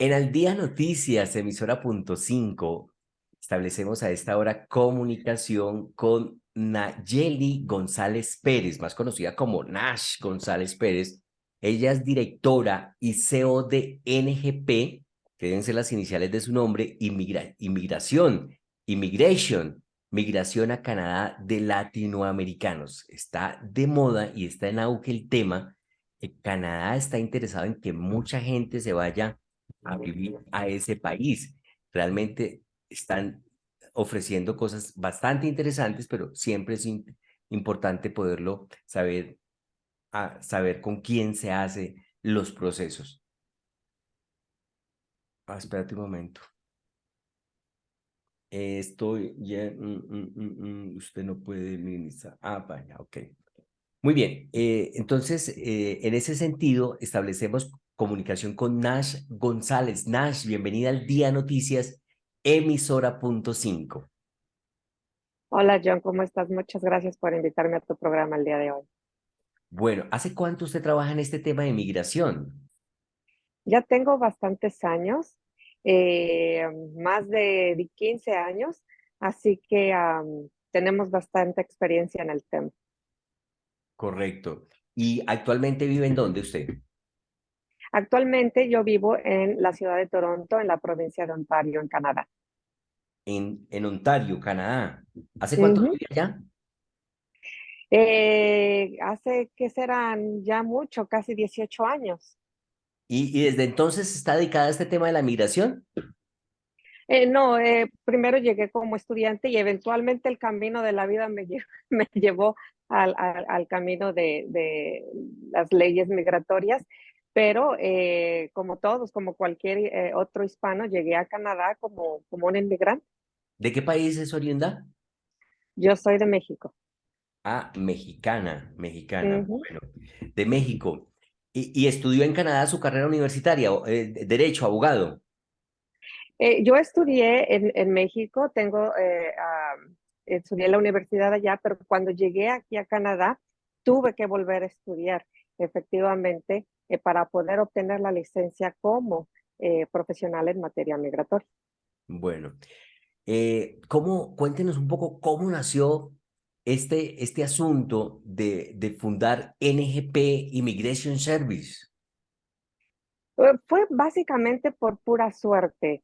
En Al Día Noticias, emisora punto 5, establecemos a esta hora comunicación con Nayeli González Pérez, más conocida como Nash González Pérez. Ella es directora y CEO de NGP, que deben ser las iniciales de su nombre, Migración a Canadá de latinoamericanos. Está de moda y está en auge el tema. Canadá está interesado en que mucha gente se vaya a vivir a ese país. Realmente están ofreciendo cosas bastante interesantes, pero siempre es importante poderlo saber, saber con quién se hace los procesos. Espérate un momento. Estoy ya, usted no puede minimizar. Vaya, ok. Muy bien, entonces, en ese sentido, establecemos comunicación con Nash González. Nash, bienvenida al Día Noticias, emisora punto 5. Hola John, ¿cómo estás? Muchas gracias por invitarme a tu programa el día de hoy. Bueno, ¿hace cuánto usted trabaja en este tema de migración? Ya tengo bastantes años, eh, más de 15 años, así que tenemos bastante experiencia en el tema. Correcto. ¿Y actualmente vive en dónde usted? Actualmente yo vivo en la ciudad de Toronto, en la provincia de Ontario, en Canadá. En Ontario, Canadá. ¿Hace cuánto Ujú. vive allá? Hace que serán ya mucho, casi 18 años. ¿Y desde entonces está dedicada a este tema de la migración? No, primero llegué como estudiante y eventualmente el camino de la vida me llevó al camino de las leyes migratorias, pero como todos, como cualquier otro hispano, llegué a Canadá como un inmigrante. ¿De qué país es oriunda? Yo soy de México. Mexicana, mexicana. Ujú. Bueno, de México. Y estudió en Canadá su carrera universitaria, Derecho, abogado. Yo estudié en México, estudié en la universidad allá, pero cuando llegué aquí a Canadá, tuve que volver a estudiar, efectivamente, para poder obtener la licencia como profesional en materia migratoria. Bueno, cuéntenos un poco cómo nació este asunto de fundar NGP Immigration Service. Fue básicamente por pura suerte.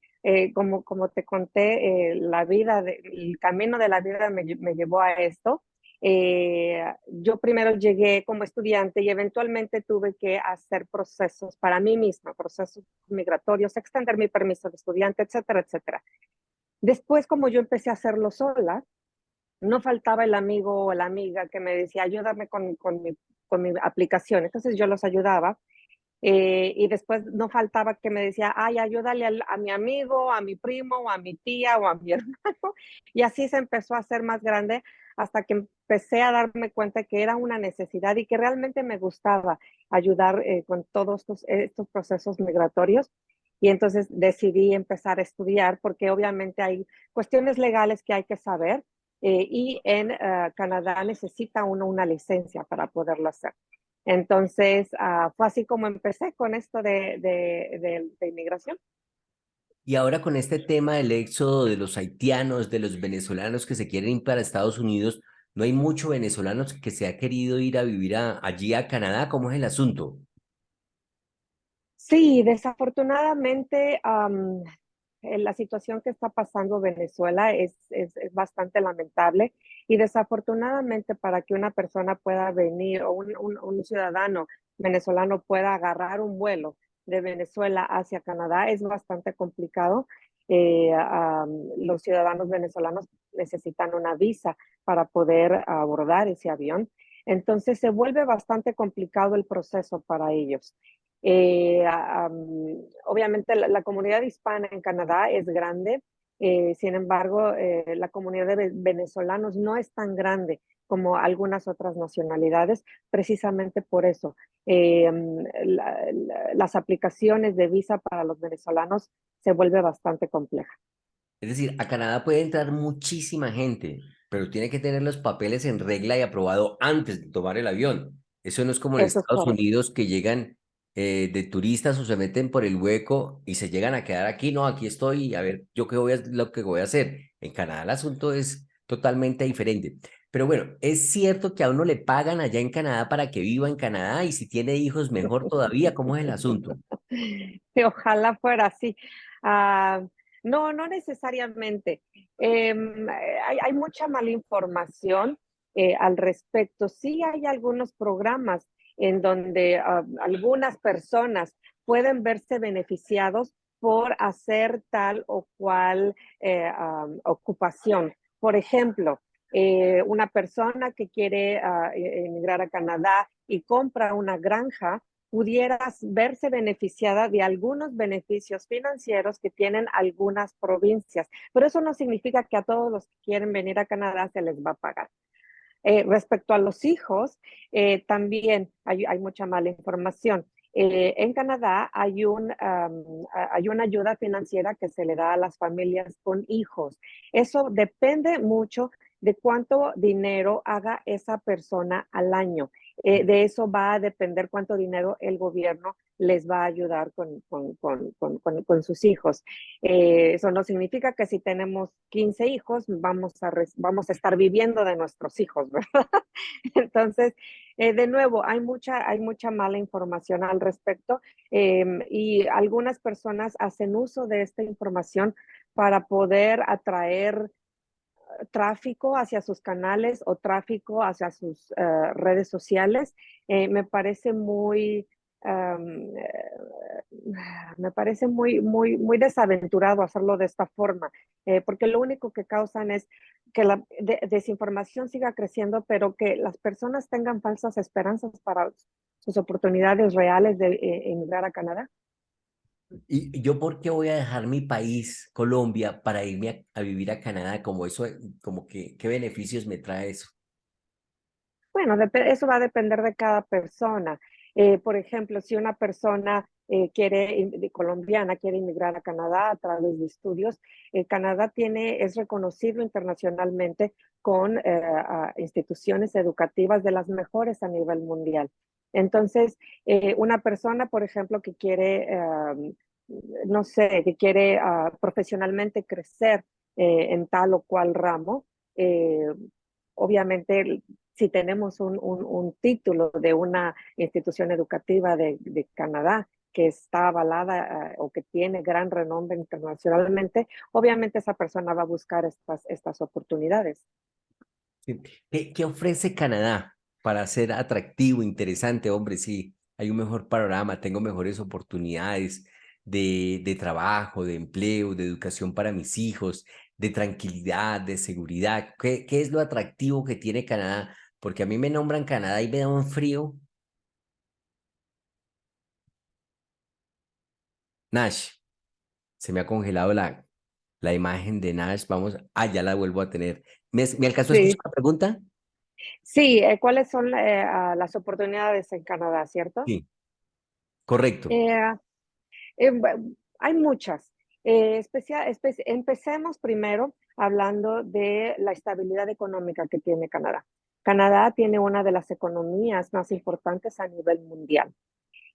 Como te conté, el camino de la vida me llevó a esto. Yo primero llegué como estudiante y eventualmente tuve que hacer procesos para mí misma, procesos migratorios, extender mi permiso de estudiante, etcétera, etcétera. Después, como yo empecé a hacerlo sola, no faltaba el amigo o la amiga que me decía, ayúdame con mi aplicación. Entonces yo los ayudaba y después no faltaba que me decía, ay, ayúdale a mi amigo, a mi primo, o a mi tía o a mi hermano. Y así se empezó a hacer más grande hasta que empecé a darme cuenta que era una necesidad y que realmente me gustaba ayudar con todos estos procesos migratorios. Y entonces decidí empezar a estudiar porque obviamente hay cuestiones legales que hay que saber y en Canadá necesita uno una licencia para poderlo hacer. Entonces, fue así como empecé con esto de inmigración. Y ahora con este tema del éxodo de los haitianos, de los venezolanos que se quieren ir para Estados Unidos, no hay mucho venezolanos que se ha querido ir a vivir allí a Canadá. ¿Cómo es el asunto? Sí, desafortunadamente, la situación que está pasando Venezuela es bastante lamentable y desafortunadamente para que una persona pueda venir o un ciudadano venezolano pueda agarrar un vuelo de Venezuela hacia Canadá es bastante complicado. Los ciudadanos venezolanos necesitan una visa para poder abordar ese avión. Entonces se vuelve bastante complicado el proceso para ellos. Obviamente la comunidad hispana en Canadá es grande, sin embargo, la comunidad de venezolanos no es tan grande como algunas otras nacionalidades, precisamente por eso. Las aplicaciones de visa para los venezolanos se vuelve bastante compleja. Es decir, a Canadá puede entrar muchísima gente, pero tiene que tener los papeles en regla y aprobado antes de tomar el avión. Eso no es como en Eso es Estados correcto. Unidos que llegan de turistas o se meten por el hueco y se llegan a quedar aquí, no, aquí estoy, a ver, yo qué voy a, lo que voy a hacer. En Canadá el asunto es totalmente diferente. Pero bueno, es cierto que a uno le pagan allá en Canadá para que viva en Canadá y si tiene hijos, mejor todavía. ¿Cómo es el asunto? Y ojalá fuera así. Ah, no, no necesariamente. Hay mucha mala información al respecto. Sí hay algunos programas en donde algunas personas pueden verse beneficiados por hacer tal o cual ocupación. Por ejemplo, una persona que quiere emigrar a Canadá y compra una granja pudieras verse beneficiada de algunos beneficios financieros que tienen algunas provincias, pero eso no significa que a todos los que quieren venir a Canadá se les va a pagar. Respecto a los hijos, también hay mucha mala información. En Canadá hay una ayuda financiera que se le da a las familias con hijos. Eso depende mucho de cuánto dinero haga esa persona al año. De eso va a depender cuánto dinero el gobierno les va a ayudar con sus hijos. Eso no significa que si tenemos 15 hijos vamos a estar viviendo de nuestros hijos, ¿verdad? Entonces, de nuevo, hay mucha mala información al respecto y algunas personas hacen uso de esta información para poder atraer tráfico hacia sus canales o tráfico hacia sus redes sociales. Me parece muy, um, me parece muy desaventurado hacerlo de esta forma, porque lo único que causan es que la desinformación siga creciendo, pero que las personas tengan falsas esperanzas para sus oportunidades reales de emigrar a Canadá. ¿Y yo por qué voy a dejar mi país, Colombia, para irme a vivir a Canadá? Como eso, como que, ¿qué beneficios me trae eso? Bueno, eso va a depender de cada persona. Por ejemplo, si una persona colombiana quiere inmigrar a Canadá a través de estudios, Canadá es reconocido internacionalmente con instituciones educativas de las mejores a nivel mundial. Entonces, una persona, por ejemplo, que quiere, no sé, que quiere profesionalmente crecer en tal o cual ramo, eh, obviamente si tenemos un título de una institución educativa de Canadá que está avalada o que tiene gran renombre internacionalmente, obviamente esa persona va a buscar estas oportunidades. Sí. ¿Qué ofrece Canadá para ser atractivo, interesante? Hombre, sí, hay un mejor panorama, tengo mejores oportunidades de trabajo, de empleo, de educación para mis hijos, de tranquilidad, de seguridad. ¿Qué es lo atractivo que tiene Canadá? Porque a mí me nombran Canadá y me da un frío. Nash, se me ha congelado la imagen de Nash. Vamos, ya la vuelvo a tener. ¿Me alcanzó a escuchar Sí, la pregunta? sí, ¿cuáles son las oportunidades en Canadá, cierto? Sí, correcto. Eh, hay muchas. Empecemos primero hablando de la estabilidad económica que tiene Canadá. Canadá tiene una de las economías más importantes a nivel mundial.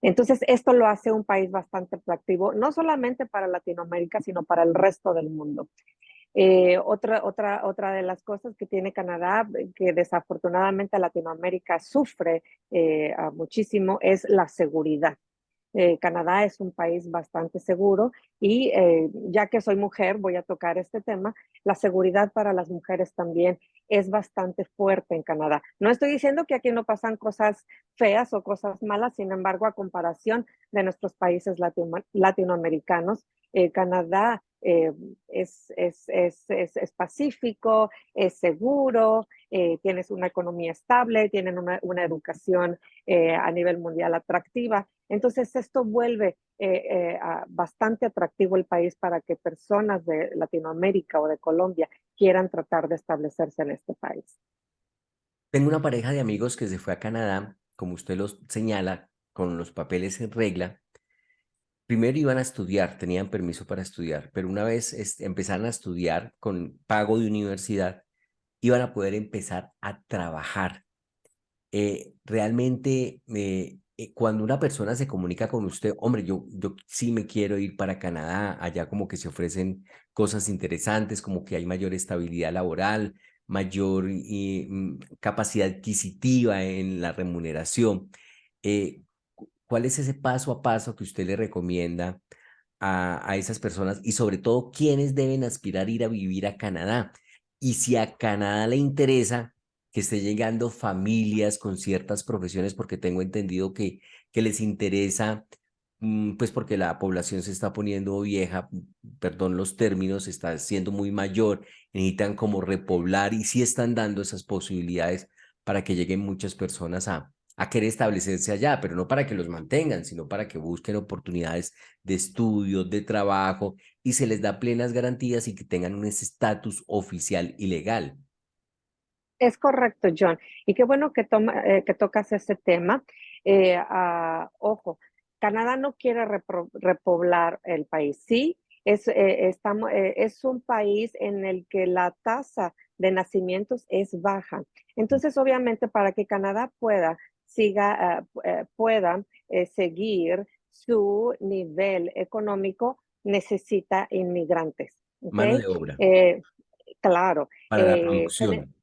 Entonces, esto lo hace un país bastante atractivo, no solamente para Latinoamérica, sino para el resto del mundo. Otra de las cosas que tiene Canadá, que desafortunadamente Latinoamérica sufre muchísimo, es la seguridad. Canadá es un país bastante seguro y ya que soy mujer, voy a tocar este tema. La seguridad para las mujeres también es bastante fuerte en Canadá. No estoy diciendo que aquí no pasan cosas feas o cosas malas, sin embargo, a comparación de nuestros países latinoamericanos, Canadá es pacífico, es seguro, tienes una economía estable, tienen una educación a nivel mundial atractiva. Entonces, esto vuelve bastante atractivo el país para que personas de Latinoamérica o de Colombia quieran tratar de establecerse en este país. Tengo una pareja de amigos que se fue a Canadá, como usted los señala, con los papeles en regla. Primero iban a estudiar, tenían permiso para estudiar, pero una vez empezaron a estudiar con pago de universidad, iban a poder empezar a trabajar. Realmente cuando una persona se comunica con usted, hombre, yo sí me quiero ir para Canadá, allá como que se ofrecen cosas interesantes, como que hay mayor estabilidad laboral, mayor capacidad adquisitiva en la remuneración. ¿Cuál es ese paso a paso que usted le recomienda a esas personas y sobre todo quiénes deben aspirar a ir a vivir a Canadá? Y si a Canadá le interesa que esté llegando familias con ciertas profesiones, porque tengo entendido que les interesa, pues porque la población se está poniendo vieja, perdón los términos, está siendo muy mayor, necesitan como repoblar y sí están dando esas posibilidades para que lleguen muchas personas a querer establecerse allá, pero no para que los mantengan, sino para que busquen oportunidades de estudio, de trabajo, y se les da plenas garantías y que tengan un estatus oficial y legal. Es correcto, John. Y qué bueno que tocas ese tema. Ojo, Canadá no quiere repoblar el país. Sí, es un país en el que la tasa de nacimientos es baja. Entonces, obviamente, para que Canadá pueda seguir su nivel económico, necesita inmigrantes. ¿Ok? Mano de obra Eh, claro. para la eh, se producción.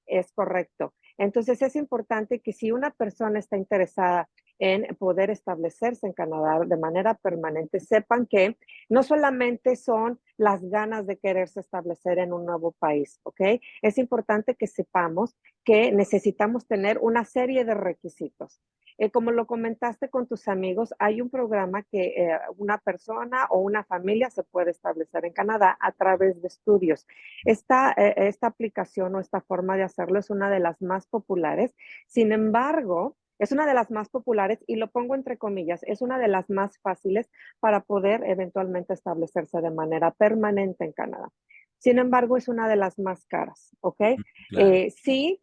es correcto. Entonces es importante que si una persona está interesada en poder establecerse en Canadá de manera permanente, sepan que no solamente son las ganas de quererse establecer en un nuevo país, ¿ok? Es importante que sepamos que necesitamos tener una serie de requisitos. Como lo comentaste con tus amigos, hay un programa que una persona o una familia se puede establecer en Canadá a través de estudios. Esta aplicación o esta forma de hacerlo es una de las más populares. Sin embargo, es una de las más populares y lo pongo entre comillas, es una de las más fáciles para poder eventualmente establecerse de manera permanente en Canadá. Sin embargo, es una de las más caras, ¿ok? Claro. Sí,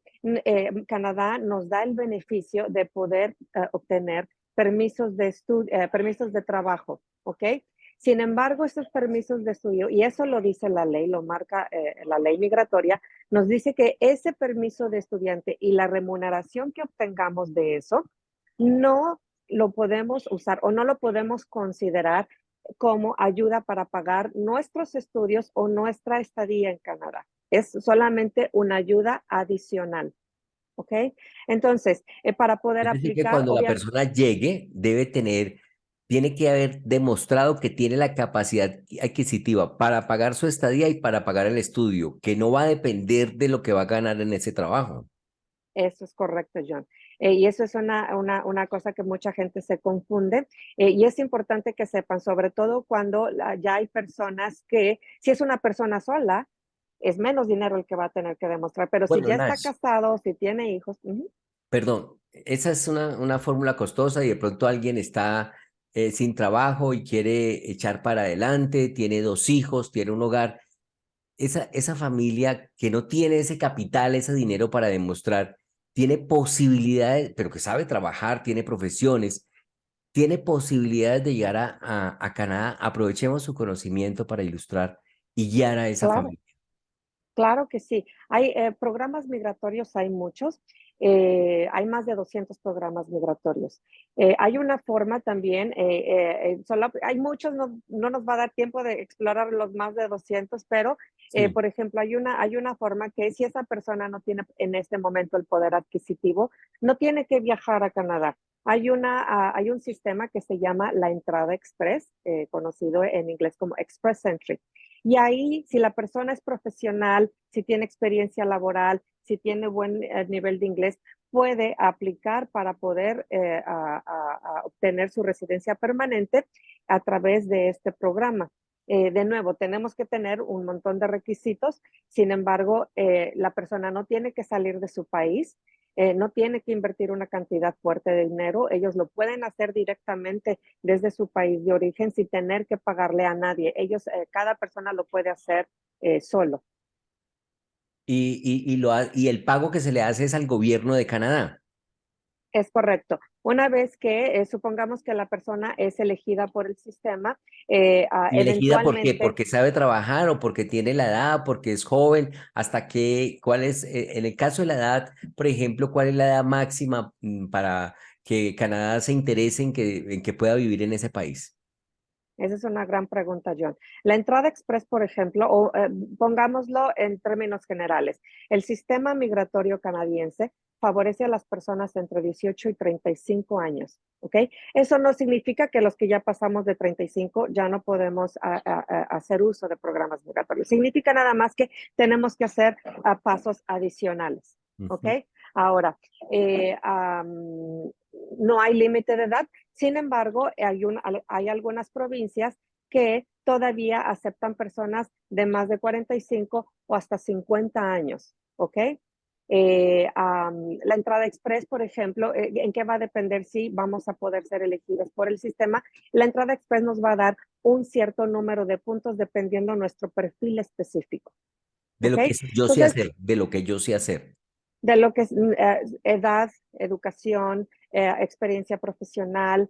Canadá nos da el beneficio de poder obtener permisos de trabajo, ¿ok? Sin embargo, estos permisos de estudio, y eso lo dice la ley, lo marca la ley migratoria, nos dice que ese permiso de estudiante y la remuneración que obtengamos de eso no lo podemos usar o no lo podemos considerar como ayuda para pagar nuestros estudios o nuestra estadía en Canadá. Es solamente una ayuda adicional. ¿Ok? Entonces, para poder Es decir, que aplicar, cuando la obviamente, persona llegue, tiene que haber demostrado que tiene la capacidad adquisitiva para pagar su estadía y para pagar el estudio, que no va a depender de lo que va a ganar en ese trabajo. eso es correcto, John. Y eso es una cosa que mucha gente se confunde. Y es importante que sepan, sobre todo cuando ya hay personas que, si es una persona sola, es menos dinero el que va a tener que demostrar, pero si Bueno, ya está Nash, casado, si tiene hijos, perdón, esa es una fórmula costosa y de pronto alguien está sin trabajo y quiere echar para adelante, tiene dos hijos, tiene un hogar. Esa familia que no tiene ese capital, ese dinero para demostrar, tiene posibilidades, pero que sabe trabajar, tiene profesiones, tiene posibilidades de llegar a Canadá. Aprovechemos su conocimiento para ilustrar y guiar a esa claro. familia. Claro que sí. Hay programas migratorios, hay muchos. Hay más de 200 programas migratorios. Hay una forma también, hay muchos, no nos va a dar tiempo de explorar los más de 200, pero, Sí. por ejemplo, hay una forma que si esa persona no tiene en este momento el poder adquisitivo, no tiene que viajar a Canadá. Hay un sistema que se llama la entrada express, conocido en inglés como Express Entry. Y ahí, si la persona es profesional, si tiene experiencia laboral, si tiene buen nivel de inglés, puede aplicar para poder obtener su residencia permanente a través de este programa. De nuevo, tenemos que tener un montón de requisitos, sin embargo, la persona no tiene que salir de su país, no tiene que invertir una cantidad fuerte de dinero, ellos lo pueden hacer directamente desde su país de origen sin tener que pagarle a nadie. Cada persona lo puede hacer solo. Y el pago que se le hace es al gobierno de Canadá. Es correcto. Una vez que supongamos que la persona es elegida por el sistema, ¿Y elegida por qué? eventualmente ¿Porque sabe trabajar o porque tiene la edad, porque es joven? ¿Hasta qué? ¿Cuál es, en el caso de la edad, por ejemplo, cuál es la edad máxima para que Canadá se interese en que pueda vivir en ese país? Esa es una gran pregunta, John. La entrada express, por ejemplo, o pongámoslo en términos generales, el sistema migratorio canadiense favorece a las personas entre 18 y 35 años, ¿ok? Eso no significa que los que ya pasamos de 35 ya no podemos hacer uso de programas migratorios. Significa nada más que tenemos que hacer pasos adicionales, ¿ok? Ujú. Ahora, no hay límite de edad. Sin embargo, hay algunas provincias que todavía aceptan personas de más de 45 o hasta 50 años, ¿ok? La entrada express, por ejemplo, ¿en qué va a depender si vamos a poder ser elegidos por el sistema? La entrada express nos va a dar un cierto número de puntos dependiendo nuestro perfil específico, De ¿ok? lo que yo sé Entonces, hacer, de lo que yo sé hacer. de lo que es edad, educación, experiencia profesional,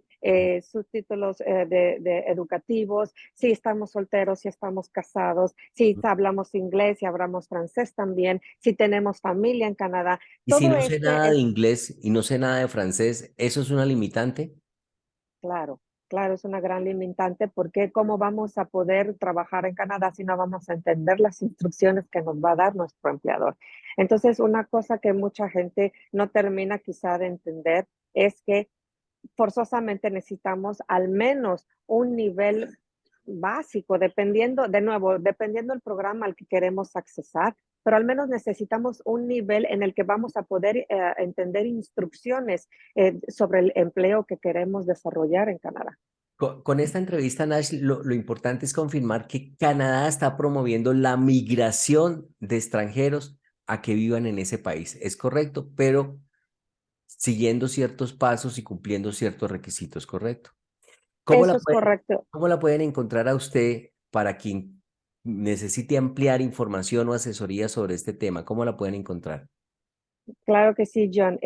sus títulos de educativos, si estamos solteros, si estamos casados, si hablamos inglés, si hablamos francés también, si tenemos familia en Canadá. Y si Todo no sé nada este de es inglés y no sé nada de francés, ¿eso es una limitante? claro, claro, es una gran limitante porque cómo vamos a poder trabajar en Canadá si no vamos a entender las instrucciones que nos va a dar nuestro empleador. Entonces, una cosa que mucha gente no termina quizá de entender es que forzosamente necesitamos al menos un nivel básico, dependiendo, de nuevo, dependiendo del programa al que queremos accesar, pero al menos necesitamos un nivel en el que vamos a poder entender instrucciones sobre el empleo que queremos desarrollar en Canadá. Con esta entrevista, Nash, lo importante es confirmar que Canadá está promoviendo la migración de extranjeros a que vivan en ese país. Es correcto, pero siguiendo ciertos pasos y cumpliendo ciertos requisitos, ¿correcto? ¿Cómo Eso la es pueden, correcto. cómo la pueden encontrar a usted para quien necesite ampliar información o asesoría sobre este tema? ¿Cómo la pueden encontrar? Claro que sí, John.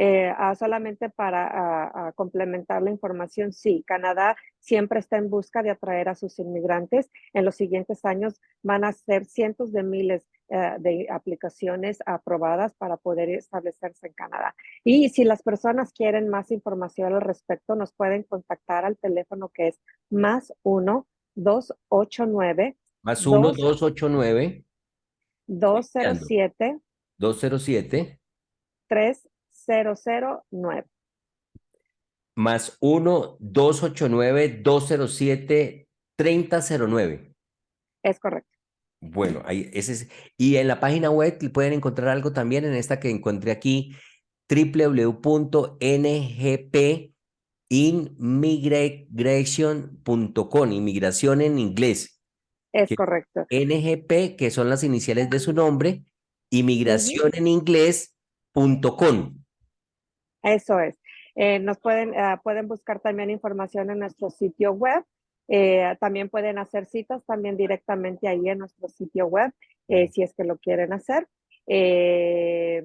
Solamente para complementar la información, sí, Canadá siempre está en busca de atraer a sus inmigrantes. En los siguientes años van a ser cientos de miles de aplicaciones aprobadas para poder establecerse en Canadá. Y si las personas quieren más información al respecto, nos pueden contactar al teléfono que es más 1-289 Más uno 2 dos ocho nueve 207 207 3009. más 1-289-207-3009. Es correcto. Bueno, ahí ese es. Y en la página web pueden encontrar algo también en esta que encontré aquí, www.ngpimmigration.com, inmigración en inglés, Es que correcto. NGP, que son las iniciales de su nombre, Ujú. inmigración en inglés.com. Eso es. Pueden buscar también información en nuestro sitio web. También pueden hacer citas también directamente ahí en nuestro sitio web, si es que lo quieren hacer. Eh,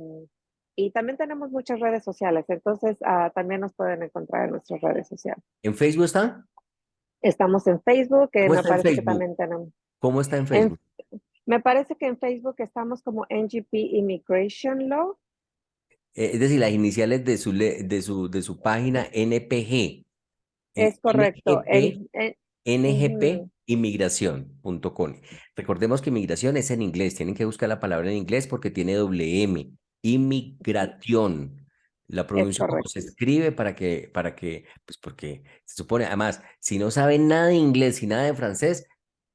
y también tenemos muchas redes sociales, entonces también nos pueden encontrar en nuestras redes sociales. ¿En Facebook está? Estamos en Facebook, ¿Cómo me está en parece que Facebook? también tenemos. ¿Cómo está en En, Facebook? Me parece que en Facebook estamos como NGP Immigration Law. Es decir, las iniciales de su página NPG. Es correcto. NGP, NGP, Ujú, inmigración.com. Recordemos que inmigración es en inglés, tienen que buscar la palabra en inglés porque tiene doble M, inmigración. La es pronuncio como se correcto. escribe pues porque se supone, además, si no saben nada de inglés y nada de francés,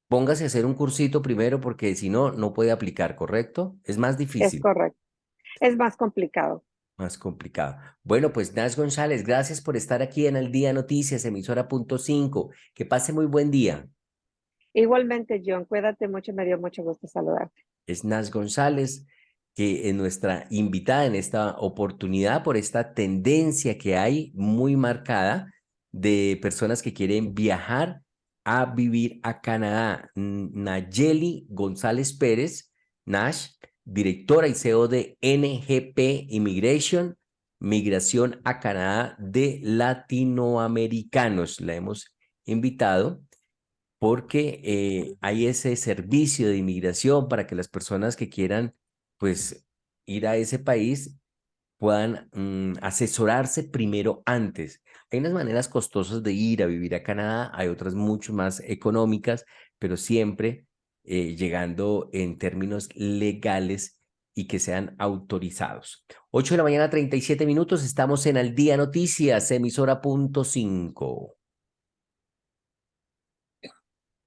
póngase a hacer un cursito primero porque si no, no puede aplicar, ¿correcto? Es más Es difícil. correcto. Es más complicado. Más complicado. Bueno, pues Nash González, gracias por estar aquí en El Día Noticias, emisora punto 5. Que pase muy buen día. Igualmente, John, cuídate mucho. Me dio mucho gusto saludarte. Es Nash González, que es nuestra invitada en esta oportunidad por esta tendencia que hay muy marcada de personas que quieren viajar a vivir a Canadá. Nayeli González Pérez, Nash, directora y CEO de NGP Immigration, Migración a Canadá de Latinoamericanos. La hemos invitado porque hay ese servicio de inmigración para que las personas que quieran, pues, ir a ese país puedan asesorarse primero antes. Hay unas maneras costosas de ir a vivir a Canadá, hay otras mucho más económicas, pero siempre llegando en términos legales y que sean autorizados. 8 de la mañana, 37 minutos, estamos en Al Día Noticias, emisora punto 5.